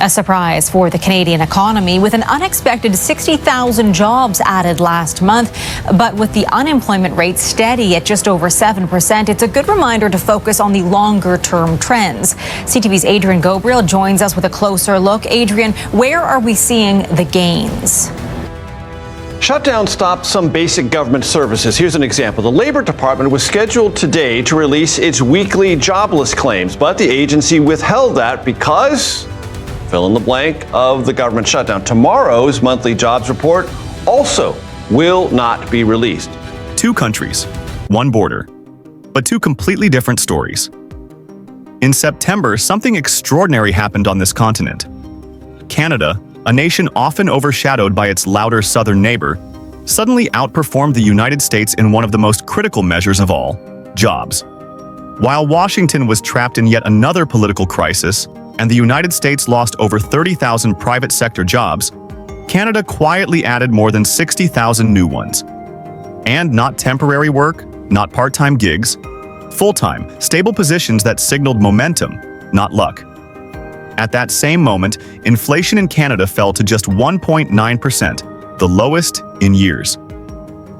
A surprise for the Canadian economy with an unexpected 60,000 jobs added last month. But with the unemployment rate steady at just over 7%, it's a good reminder to focus on the longer-term trends. CTV's Adrian Gobriel joins us with a closer look. Adrian, where are we seeing the gains? Shutdown stopped some basic government services. Here's an example. The Labor Department was scheduled today to release its weekly jobless claims, but the agency withheld that because, fill in the blank, of the government shutdown. Tomorrow's monthly jobs report also will not be released. Two countries, one border, but two completely different stories. In September, something extraordinary happened on this continent. Canada, a nation often overshadowed by its louder southern neighbor, suddenly outperformed the United States in one of the most critical measures of all, jobs. While Washington was trapped in yet another political crisis, and the United States lost over 30,000 private sector jobs, Canada quietly added more than 60,000 new ones. And not temporary work, not part-time gigs, full-time, stable positions that signaled momentum, not luck. At that same moment, inflation in Canada fell to just 1.9%, the lowest in years.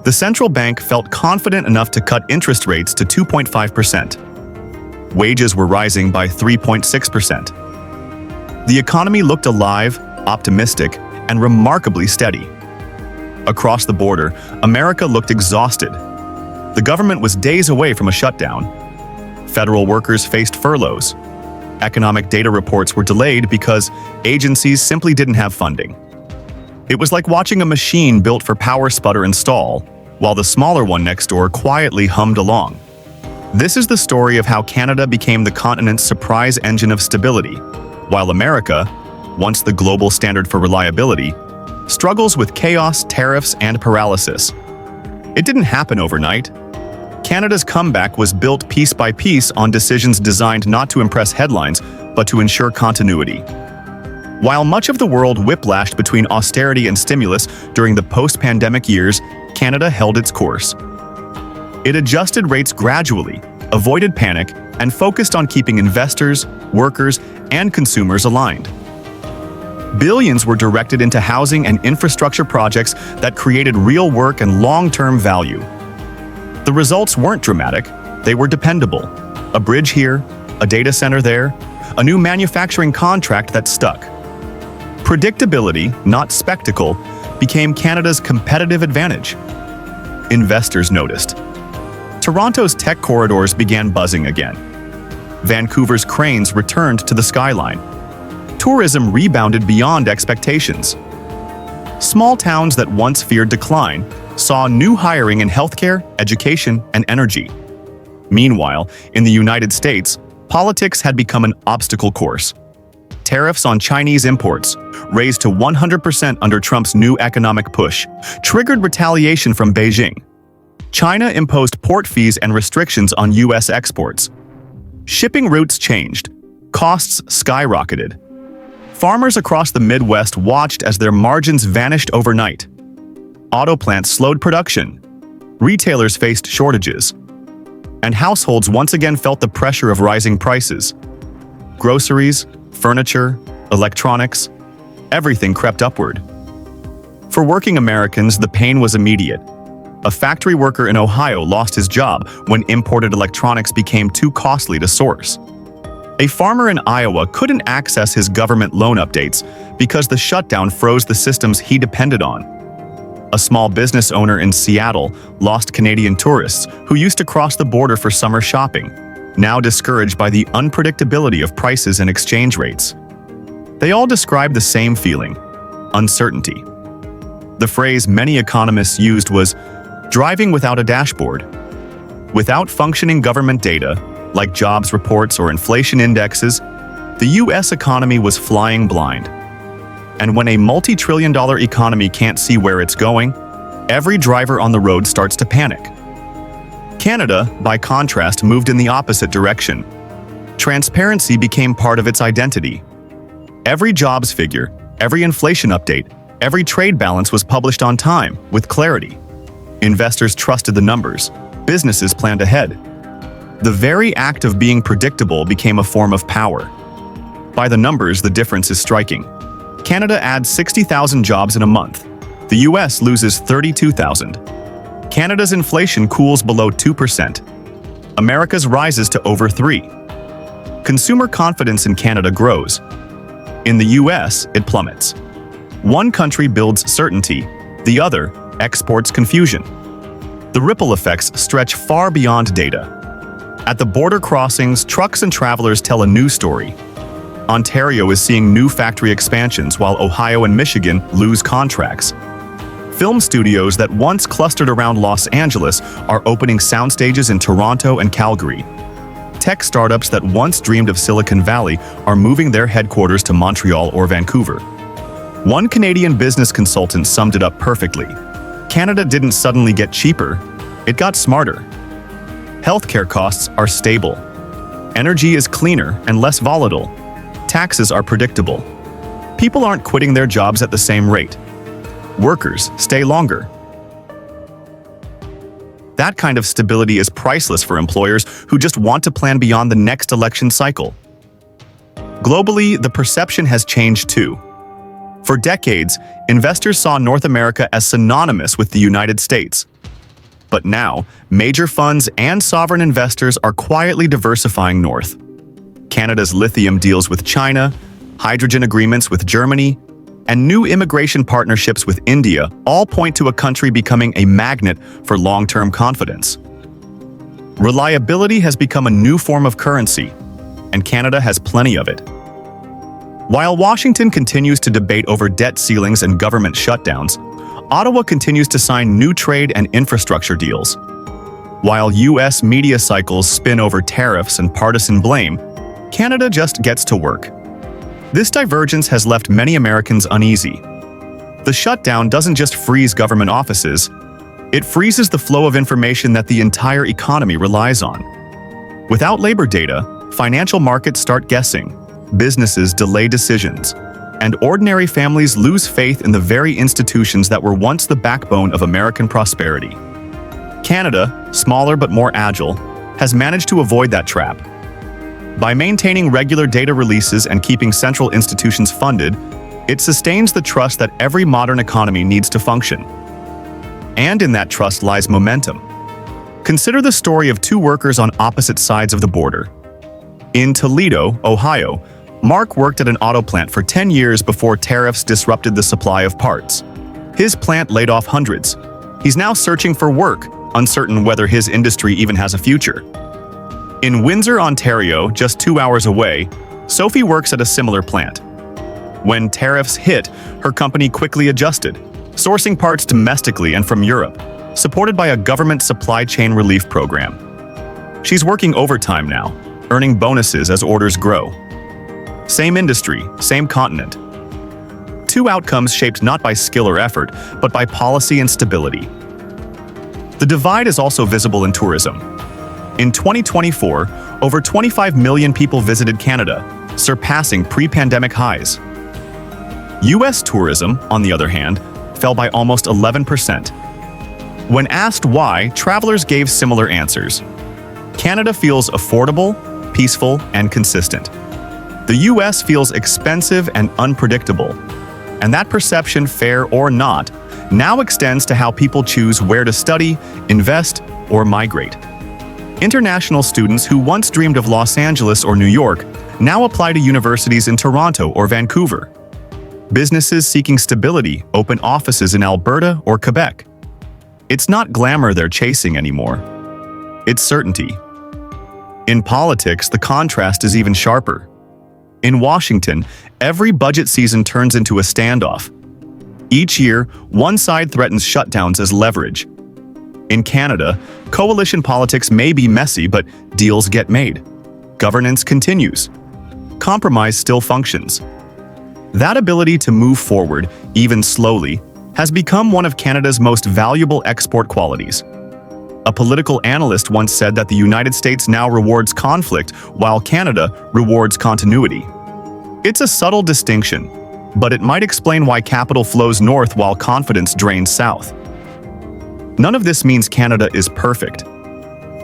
The central bank felt confident enough to cut interest rates to 2.5%. Wages were rising by 3.6%. The economy looked alive, optimistic, and remarkably steady. Across the border, America looked exhausted. The government was days away from a shutdown. Federal workers faced furloughs. Economic data reports were delayed because agencies simply didn't have funding. It was like watching a machine built for power, sputter, and stall, while the smaller one next door quietly hummed along. This is the story of how Canada became the continent's surprise engine of stability, while America, once the global standard for reliability, struggles with chaos, tariffs, and paralysis. It didn't happen overnight. Canada's comeback was built piece by piece on decisions designed not to impress headlines, but to ensure continuity. While much of the world whiplashed between austerity and stimulus during the post-pandemic years, Canada held its course. It adjusted rates gradually, avoided panic, and focused on keeping investors, workers, and consumers aligned. Billions were directed into housing and infrastructure projects that created real work and long-term value. The results weren't dramatic, they were dependable. A bridge here, a data center there, a new manufacturing contract that stuck. Predictability, not spectacle, became Canada's competitive advantage. Investors noticed. Toronto's tech corridors began buzzing again. Vancouver's cranes returned to the skyline. Tourism rebounded beyond expectations. Small towns that once feared decline saw new hiring in healthcare, education, and energy. Meanwhile, in the United States, politics had become an obstacle course. Tariffs on Chinese imports, raised to 100% under Trump's new economic push, triggered retaliation from Beijing. China imposed port fees and restrictions on U.S. exports. Shipping routes changed. Costs skyrocketed. Farmers across the Midwest watched as their margins vanished overnight. Auto plants slowed production. Retailers faced shortages. And households once again felt the pressure of rising prices. Groceries, furniture, electronics, everything crept upward. For working Americans, the pain was immediate. A factory worker in Ohio lost his job when imported electronics became too costly to source. A farmer in Iowa couldn't access his government loan updates because the shutdown froze the systems he depended on. A small business owner in Seattle lost Canadian tourists who used to cross the border for summer shopping, now discouraged by the unpredictability of prices and exchange rates. They all described the same feeling: uncertainty. The phrase many economists used was driving without a dashboard. Without functioning government data, like jobs reports or inflation indexes, the U.S. economy was flying blind. And when a multi-trillion-dollar economy can't see where it's going, every driver on the road starts to panic. Canada, by contrast, moved in the opposite direction. Transparency became part of its identity. Every jobs figure, every inflation update, every trade balance was published on time, with clarity. Investors trusted the numbers. Businesses planned ahead. The very act of being predictable became a form of power. By the numbers, the difference is striking. Canada adds 60,000 jobs in a month. The US loses 32,000. Canada's inflation cools below 2%. America's rises to over 3%. Consumer confidence in Canada grows. In the US, it plummets. One country builds certainty, the other exports confusion. The ripple effects stretch far beyond data. At the border crossings, trucks and travelers tell a new story. Ontario is seeing new factory expansions while Ohio and Michigan lose contracts. Film studios that once clustered around Los Angeles are opening soundstages in Toronto and Calgary. Tech startups that once dreamed of Silicon Valley are moving their headquarters to Montreal or Vancouver. One Canadian business consultant summed it up perfectly. Canada didn't suddenly get cheaper, it got smarter. Healthcare costs are stable. Energy is cleaner and less volatile. Taxes are predictable. People aren't quitting their jobs at the same rate. Workers stay longer. That kind of stability is priceless for employers who just want to plan beyond the next election cycle. Globally, the perception has changed too. For decades, investors saw North America as synonymous with the United States. But now, major funds and sovereign investors are quietly diversifying north. Canada's lithium deals with China, hydrogen agreements with Germany, and new immigration partnerships with India all point to a country becoming a magnet for long-term confidence. Reliability has become a new form of currency, and Canada has plenty of it. While Washington continues to debate over debt ceilings and government shutdowns, Ottawa continues to sign new trade and infrastructure deals. While U.S. media cycles spin over tariffs and partisan blame, Canada just gets to work. This divergence has left many Americans uneasy. The shutdown doesn't just freeze government offices, it freezes the flow of information that the entire economy relies on. Without labor data, financial markets start guessing, businesses delay decisions, and ordinary families lose faith in the very institutions that were once the backbone of American prosperity. Canada, smaller but more agile, has managed to avoid that trap. By maintaining regular data releases and keeping central institutions funded, it sustains the trust that every modern economy needs to function. And in that trust lies momentum. Consider the story of two workers on opposite sides of the border. In Toledo, Ohio, Mark worked at an auto plant for 10 years before tariffs disrupted the supply of parts. His plant laid off hundreds. He's now searching for work, uncertain whether his industry even has a future. In Windsor, Ontario, just 2 hours away, Sophie works at a similar plant. When tariffs hit, her company quickly adjusted, sourcing parts domestically and from Europe, supported by a government supply chain relief program. She's working overtime now, earning bonuses as orders grow. Same industry, same continent. Two outcomes shaped not by skill or effort, but by policy and stability. The divide is also visible in tourism. In 2024, over 25 million people visited Canada, surpassing pre-pandemic highs. U.S. tourism, on the other hand, fell by almost 11%. When asked why, travelers gave similar answers. Canada feels affordable, peaceful, and consistent. The U.S. feels expensive and unpredictable. And that perception, fair or not, now extends to how people choose where to study, invest, or migrate. International students who once dreamed of Los Angeles or New York now apply to universities in Toronto or Vancouver. Businesses seeking stability open offices in Alberta or Quebec. It's not glamour they're chasing anymore. It's certainty. In politics, the contrast is even sharper. In Washington, every budget season turns into a standoff. Each year, one side threatens shutdowns as leverage. In Canada, coalition politics may be messy, but deals get made. Governance continues. Compromise still functions. That ability to move forward, even slowly, has become one of Canada's most valuable export qualities. A political analyst once said that the United States now rewards conflict while Canada rewards continuity. It's a subtle distinction, but it might explain why capital flows north while confidence drains south. None of this means Canada is perfect.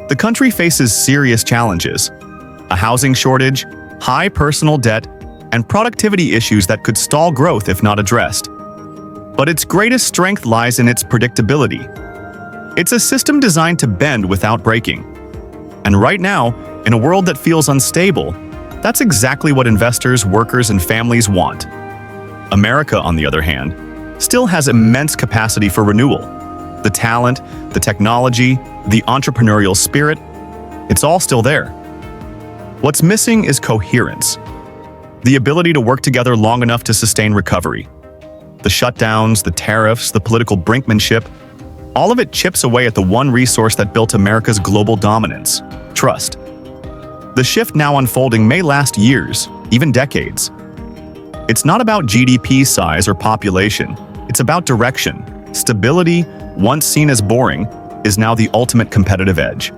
The country faces serious challenges: a housing shortage, high personal debt, and productivity issues that could stall growth if not addressed. But its greatest strength lies in its predictability. It's a system designed to bend without breaking. And right now, in a world that feels unstable, that's exactly what investors, workers, and families want. America, on the other hand, still has immense capacity for renewal. The talent, the technology, the entrepreneurial spirit, it's all still there. What's missing is coherence. The ability to work together long enough to sustain recovery. The shutdowns, the tariffs, the political brinkmanship, all of it chips away at the one resource that built America's global dominance: trust. The shift now unfolding may last years, even decades. It's not about GDP size or population, it's about direction. Stability, once seen as boring, is now the ultimate competitive edge.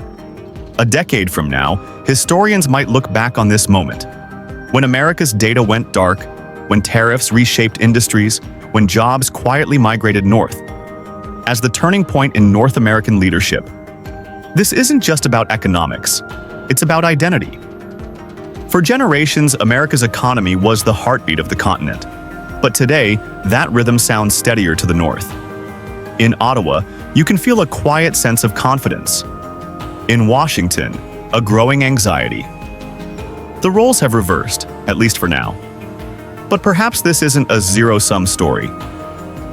A decade from now, historians might look back on this moment. When America's data went dark, when tariffs reshaped industries, when jobs quietly migrated north, as the turning point in North American leadership. This isn't just about economics, it's about identity. For generations, America's economy was the heartbeat of the continent. But today, that rhythm sounds steadier to the north. In Ottawa, you can feel a quiet sense of confidence. In Washington, a growing anxiety. The roles have reversed, at least for now. But perhaps this isn't a zero-sum story.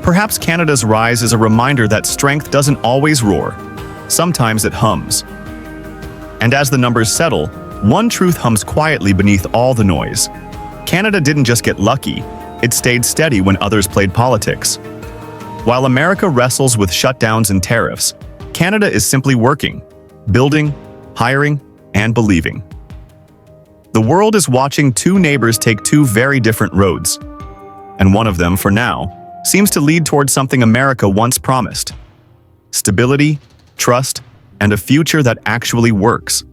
Perhaps Canada's rise is a reminder that strength doesn't always roar. Sometimes it hums. And as the numbers settle, one truth hums quietly beneath all the noise. Canada didn't just get lucky, it stayed steady when others played politics. While America wrestles with shutdowns and tariffs, Canada is simply working, building, hiring, and believing. The world is watching two neighbors take two very different roads. And one of them, for now, seems to lead towards something America once promised: stability, trust, and a future that actually works.